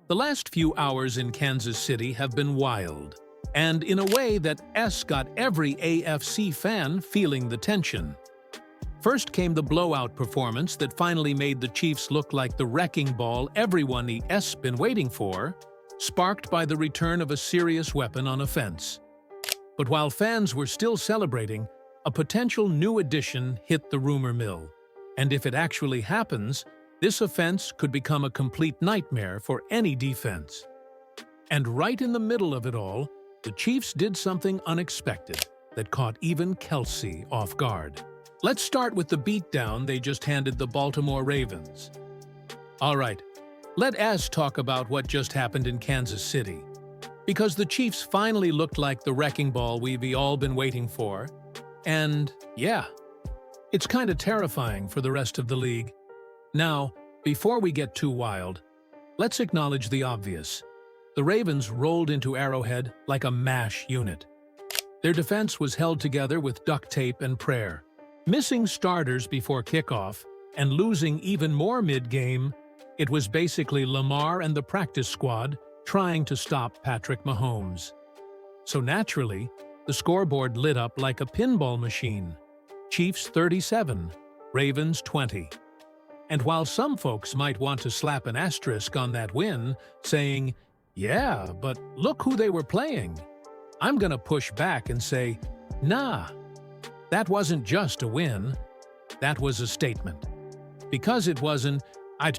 The last few hours in Kansas City have been wild, and in a way that got every AFC fan feeling the tension. First came the blowout performance that finally made the Chiefs look like the wrecking ball everyone been waiting for, sparked by the return of a serious weapon on offense. But while fans were still celebrating, a potential new addition hit the rumor mill. And if it actually happens, this offense could become a complete nightmare for any defense. And right in the middle of it all, the Chiefs did something unexpected that caught even Kelce off guard. Let's start with the beatdown they just handed the Baltimore Ravens. All right, let us talk about what just happened in Kansas City. Because the Chiefs finally looked like the wrecking ball we've all been waiting for. And yeah, it's kind of terrifying for the rest of the league. Now, before we get too wild, let's acknowledge the obvious. The Ravens rolled into Arrowhead like a MASH unit. Their defense was held together with duct tape and prayer. Missing starters before kickoff and losing even more mid-game, it was basically Lamar and the practice squad trying to stop Patrick Mahomes. So naturally, the scoreboard lit up like a pinball machine. Chiefs 37, Ravens 20. And while some folks might want to slap an asterisk on that win, saying, "Yeah, but look who they were playing," I'm gonna push back and say, nah, that wasn't just a win, that was a statement. Because it wasn't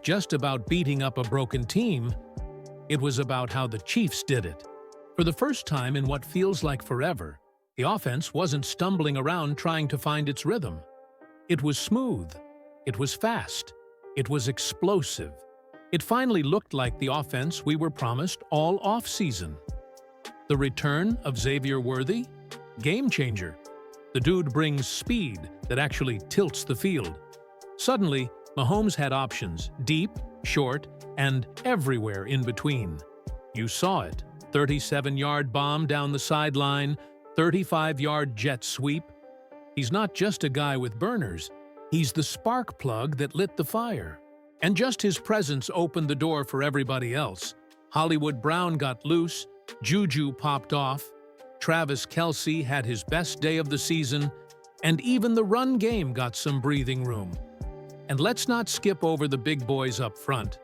just about beating up a broken team, it was about how the Chiefs did it. For the first time in what feels like forever, the offense wasn't stumbling around trying to find its rhythm. It was smooth, it was fast, it was explosive. It finally looked like the offense we were promised all off-season. The return of Xavier Worthy? Game changer. The dude brings speed that actually tilts the field. Suddenly, Mahomes had options, deep, short, and everywhere in between. You saw it. 37-yard bomb down the sideline, 35-yard jet sweep. He's not just a guy with burners. He's the spark plug that lit the fire. And just his presence opened the door for everybody else. Hollywood Brown got loose, Juju popped off, Travis Kelce had his best day of the season, and even the run game got some breathing room. And let's not skip over the big boys up front.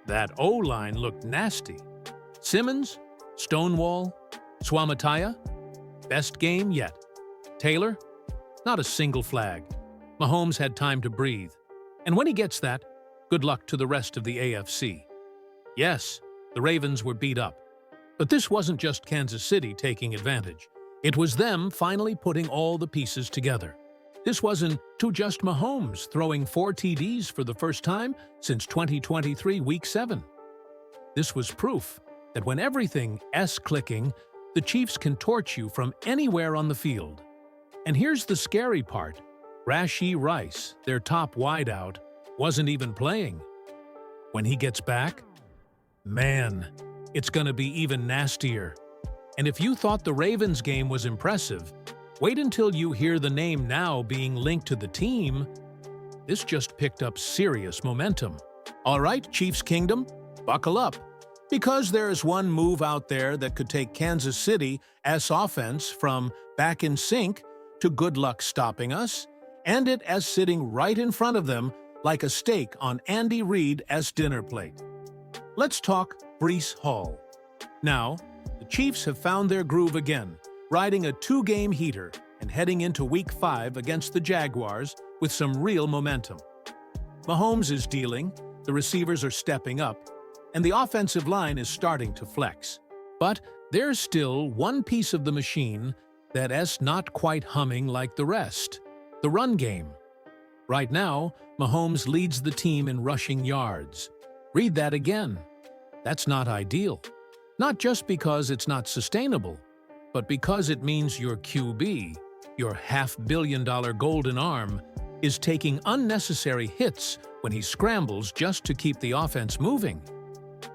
That O-line looked nasty. Simmons, Stonewall, Swamataya, best game yet. Taylor, not a single flag. Mahomes had time to breathe. And when he gets that, good luck to the rest of the AFC. Yes, the Ravens were beat up. But this wasn't just Kansas City taking advantage. It was them finally putting all the pieces together. This wasn't just Mahomes throwing 4 TDs for the first time since 2023 Week 7. This was proof that when everything's clicking, the Chiefs can torch you from anywhere on the field. And here's the scary part. Rashee Rice, their top wideout, wasn't even playing. When he gets back, man, it's gonna be even nastier. And if you thought the Ravens game was impressive, wait until you hear the name now being linked to the team. This just picked up serious momentum. All right, Chiefs Kingdom, buckle up. Because there is one move out there that could take Kansas City's offense from back in sync to good luck stopping us, and it as sitting right in front of them like a steak on Andy Reid's dinner plate. Let's talk Breece Hall. Now, the Chiefs have found their groove again, riding a 2-game heater and heading into Week 5 against the Jaguars with some real momentum. Mahomes is dealing, the receivers are stepping up, and the offensive line is starting to flex. But there's still one piece of the machine that's not quite humming like the rest: the run game. Right now, Mahomes leads the team in rushing yards. Read that again. That's not ideal. Not just because it's not sustainable, but because it means your QB, your $500 million golden arm, is taking unnecessary hits when he scrambles just to keep the offense moving.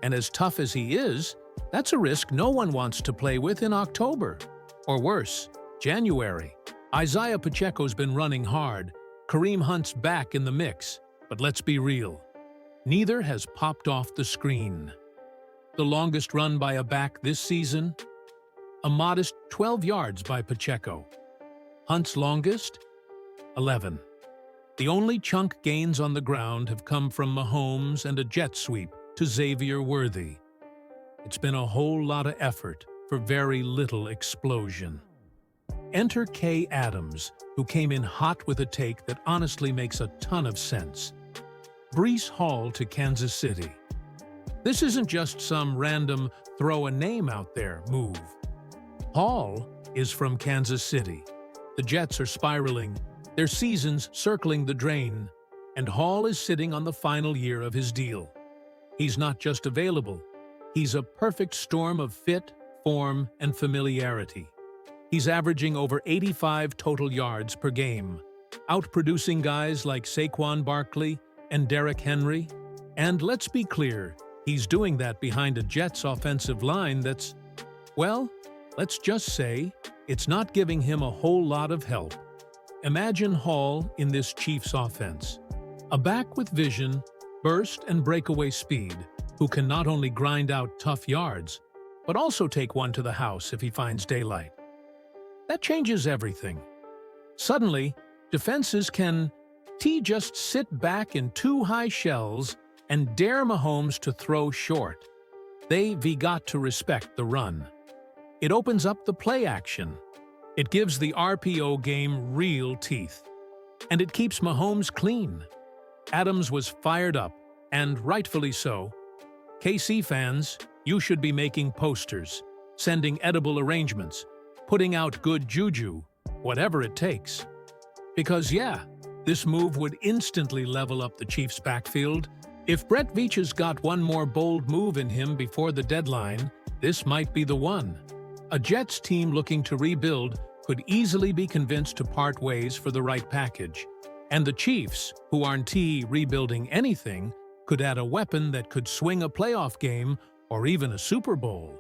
And as tough as he is, that's a risk no one wants to play with in October. Or worse, January. Isaiah Pacheco's been running hard. Kareem Hunt's back in the mix. But let's be real. Neither has popped off the screen. the longest run by a back this season? A modest 12 yards by Pacheco. Hunt's longest? 11. The only chunk gains on the ground have come from Mahomes and a jet sweep to Xavier Worthy. It's been a whole lot of effort for very little explosion. Enter Kay Adams, who came in hot with a take that honestly makes a ton of sense. Breece Hall to Kansas City. This isn't just some random throw-a-name-out-there move. Hall is from Kansas City. The Jets are spiraling, their season's circling the drain, and Hall is sitting on the final year of his deal. He's not just available, he's a perfect storm of fit, form, and familiarity. He's averaging over 85 total yards per game, outproducing guys like Saquon Barkley and Derrick Henry. And let's be clear, he's doing that behind a Jets offensive line that's, well, let's just say, it's not giving him a whole lot of help. Imagine Hall in this Chiefs offense. A back with vision, burst, and breakaway speed, who can not only grind out tough yards, but also take one to the house if he finds daylight. That changes everything. Suddenly, defenses can just sit back in two high shells and dare Mahomes to throw short. They've got to respect the run. It opens up the play action. It gives the RPO game real teeth. And it keeps Mahomes clean. Adams was fired up, and rightfully so. KC fans, you should be making posters, sending edible arrangements, putting out good juju, whatever it takes. Because yeah, this move would instantly level up the Chiefs' backfield. If Brett Veach's got one more bold move in him before the deadline, this might be the one. A Jets team looking to rebuild could easily be convinced to part ways for the right package. And the Chiefs, who aren't rebuilding anything, could add a weapon that could swing a playoff game or even a Super Bowl.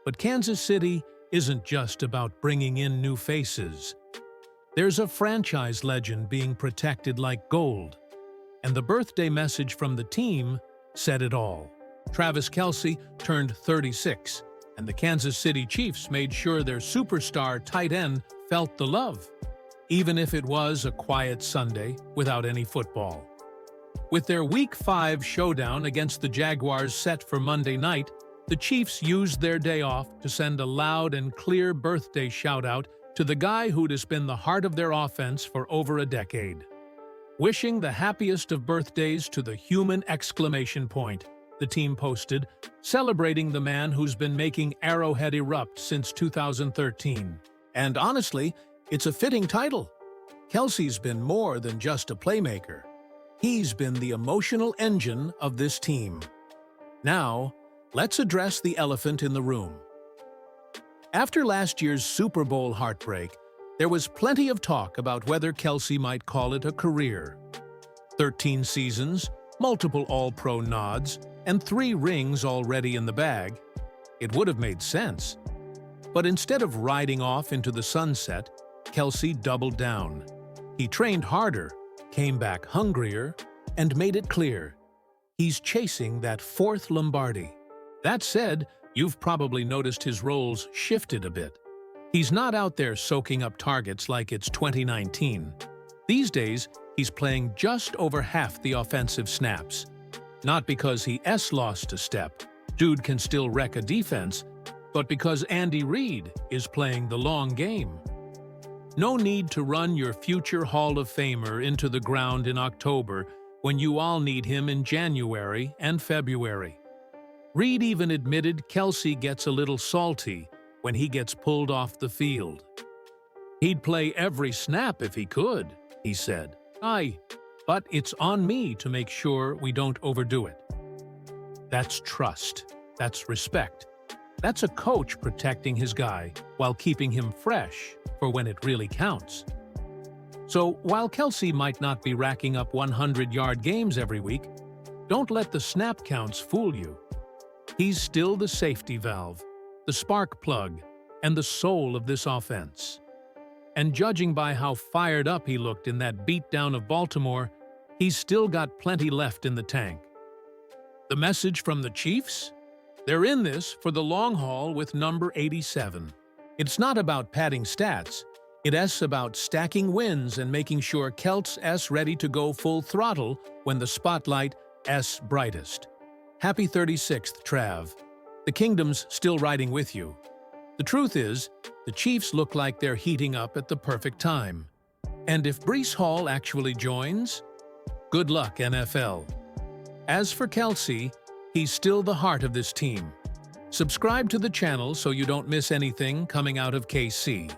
But Kansas City isn't just about bringing in new faces. There's a franchise legend being protected like gold. And the birthday message from the team said it all. Travis Kelce turned 36, and the Kansas City Chiefs made sure their superstar tight end felt the love, even if it was a quiet Sunday without any football. With their Week 5 showdown against the Jaguars set for Monday night, the Chiefs used their day off to send a loud and clear birthday shout-out to the guy who'd been the heart of their offense for over a decade. Wishing the happiest of birthdays to the human exclamation point, the team posted, celebrating the man who's been making Arrowhead erupt since 2013. And honestly, it's a fitting title. Kelce's been more than just a playmaker. He's been the emotional engine of this team. Now, let's address the elephant in the room. After last year's Super Bowl heartbreak, there was plenty of talk about whether Kelce might call it a career. 13 seasons, multiple All-Pro nods, and 3 rings already in the bag. It would have made sense. But instead of riding off into the sunset, Kelce doubled down. He trained harder, came back hungrier, and made it clear. He's chasing that 4th Lombardi. That said, you've probably noticed his roles shifted a bit. He's not out there soaking up targets like it's 2019. These days, he's playing just over half the offensive snaps. Not because he lost a step, dude can still wreck a defense, but because Andy Reid is playing the long game. No need to run your future Hall of Famer into the ground in October when you all need him in January and February. Reid even admitted Kelce gets a little salty when he gets pulled off the field. He'd play every snap if he could, he said. But it's on me to make sure we don't overdo it. That's trust. That's respect. That's a coach protecting his guy while keeping him fresh for when it really counts. So while Kelce might not be racking up 100-yard games every week, don't let the snap counts fool you. He's still the safety valve, the spark plug, and the soul of this offense. And judging by how fired up he looked in that beatdown of Baltimore, he's still got plenty left in the tank. The message from the Chiefs? They're in this for the long haul with number 87. It's not about padding stats. It's about stacking wins and making sure Kelce's ready to go full throttle when the spotlight's brightest. Happy 36th, Trav. The kingdom's still riding with you. The truth is, the Chiefs look like they're heating up at the perfect time. And if Breece Hall actually joins, good luck, NFL. As for Kelce, he's still the heart of this team. Subscribe to the channel so you don't miss anything coming out of KC.